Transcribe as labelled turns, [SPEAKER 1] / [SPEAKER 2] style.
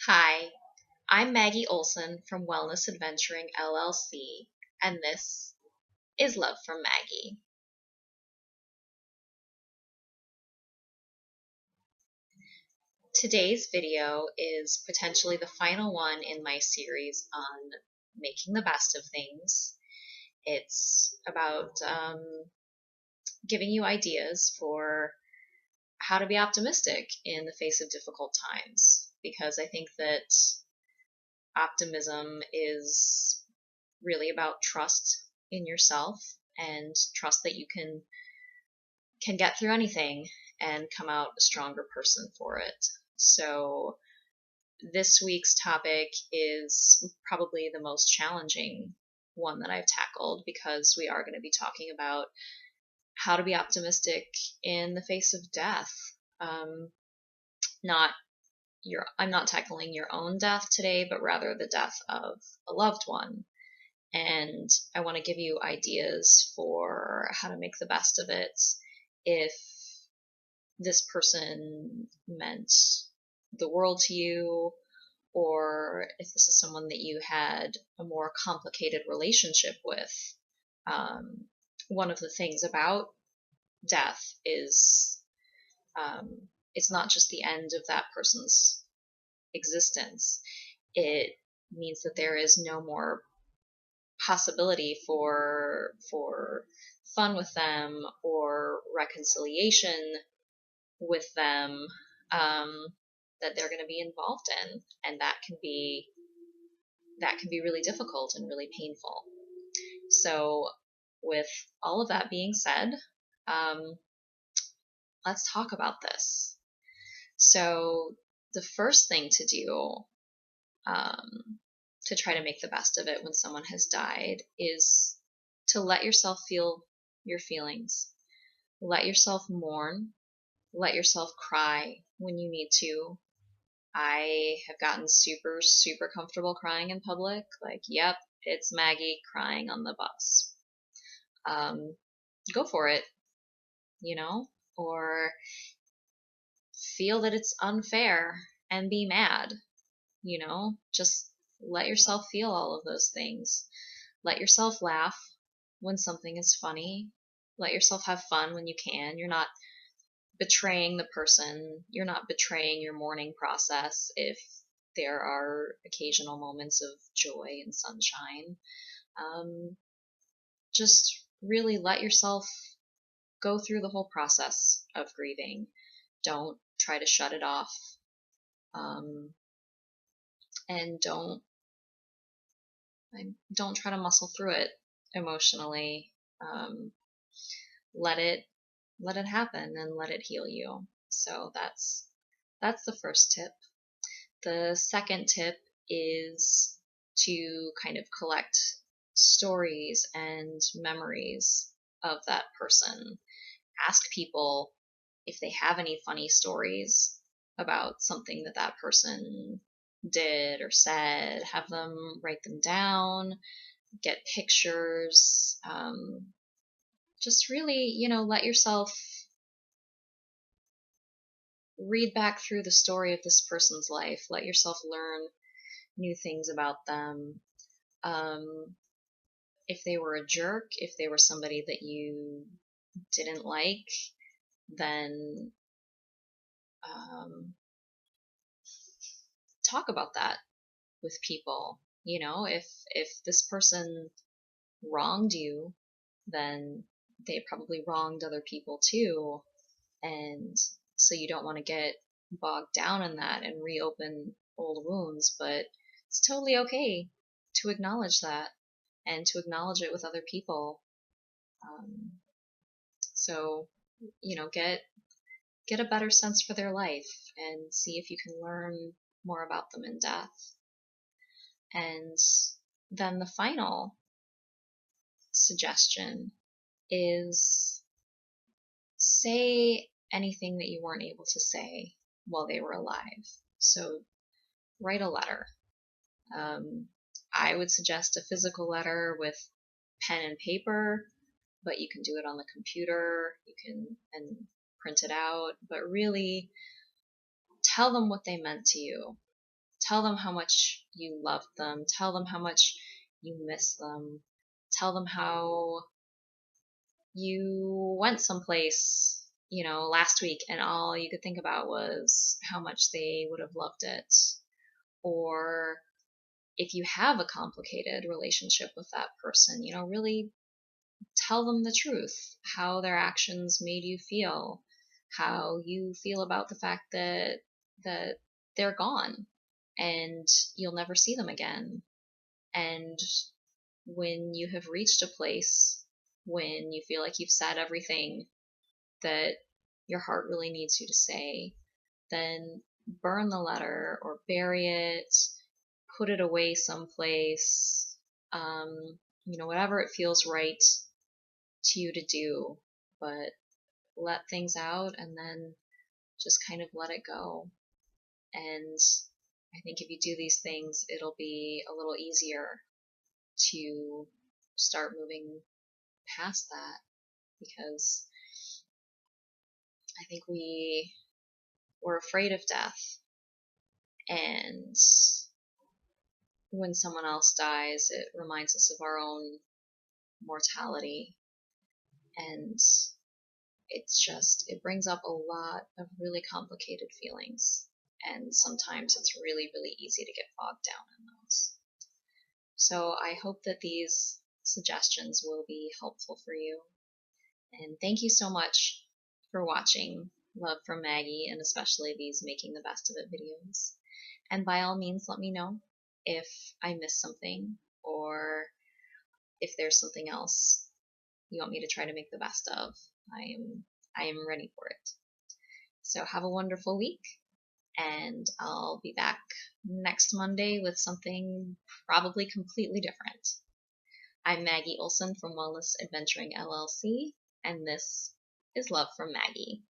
[SPEAKER 1] Hi, I'm Maggie Olson from Wellness Adventuring LLC, and this is Love from Maggie. Today's video is potentially the final one in my series on making the best of things. It's about giving you ideas for how to be optimistic in the face of difficult times, because I think that optimism is really about trust in yourself and trust that you can get through anything and come out a stronger person for it. So this week's topic is probably the most challenging one that I've tackled because we are going to be talking about how to be optimistic in the face of death. Not I'm not tackling your own death today, but rather the death of a loved one. And I want to give you ideas for how to make the best of it if this person meant the world to you, or if this is someone that you had a more complicated relationship with. One of the things about death is it's not just the end of that person's existence. It means that there is no more possibility for fun with them or reconciliation with them that they're going to be involved in, and that can be really difficult and really painful. So, with all of that being said, um, let's talk about this. So, the first thing to do to try to make the best of it when someone has died is to let yourself feel your feelings. Let yourself mourn. Let yourself cry when you need to. I have gotten super, super comfortable crying in public. Like, yep, it's Maggie crying on the bus. Go for it, or feel that it's unfair and be mad, just let yourself feel all of those things. Let yourself laugh when something is funny. Let yourself have fun when you can. You're not betraying the person. You're not betraying your mourning process if there are occasional moments of joy and sunshine. Just really let yourself go through the whole process of grieving. Don't try to shut it off. And don't try to muscle through it emotionally. Let it happen and let it heal you. So that's the first tip. The second tip is to kind of collect stories and memories of that person. Ask people if they have any funny stories about something that person did or said. Have them write them down, get pictures. Just really, let yourself read back through the story of this person's life. Let yourself learn new things about them. If they were a jerk, if they were somebody that you didn't like, then talk about that with people. If this person wronged you, then they probably wronged other people too. And so you don't want to get bogged down in that and reopen old wounds, but it's totally okay to acknowledge that and to acknowledge it with other people. So, get a better sense for their life and see if you can learn more about them in death. And then the final suggestion is say anything that you weren't able to say while they were alive. So write a letter. I would suggest a physical letter with pen and paper, but you can do it on the computer. You can and print it out, but really tell them what they meant to you. Tell them how much you love them. Tell them how much you miss them. Tell them how you went someplace, last week and all you could think about was how much they would have loved it. Or if you have a complicated relationship with that person, really tell them the truth, how their actions made you feel, how you feel about the fact that they're gone and you'll never see them again. And when you have reached a place when you feel like you've said everything that your heart really needs you to say, then burn the letter or bury it, put it away someplace, whatever it feels right to you to do, but let things out and then just kind of let it go. And I think if you do these things, it'll be a little easier to start moving past that, because I think we're afraid of death, and when someone else dies, it reminds us of our own mortality, and it brings up a lot of really complicated feelings, and sometimes it's really, really easy to get bogged down in those. So I hope that these suggestions will be helpful for you, and thank you so much for watching Love from Maggie, and especially these Making the Best of It videos. And by all means, let me know if I missed something, or if there's something else you want me to try to make the best of. I am ready for it. So have a wonderful week, and I'll be back next Monday with something probably completely different. I'm Maggie Olson from Wellness Adventuring LLC, and this is Love from Maggie.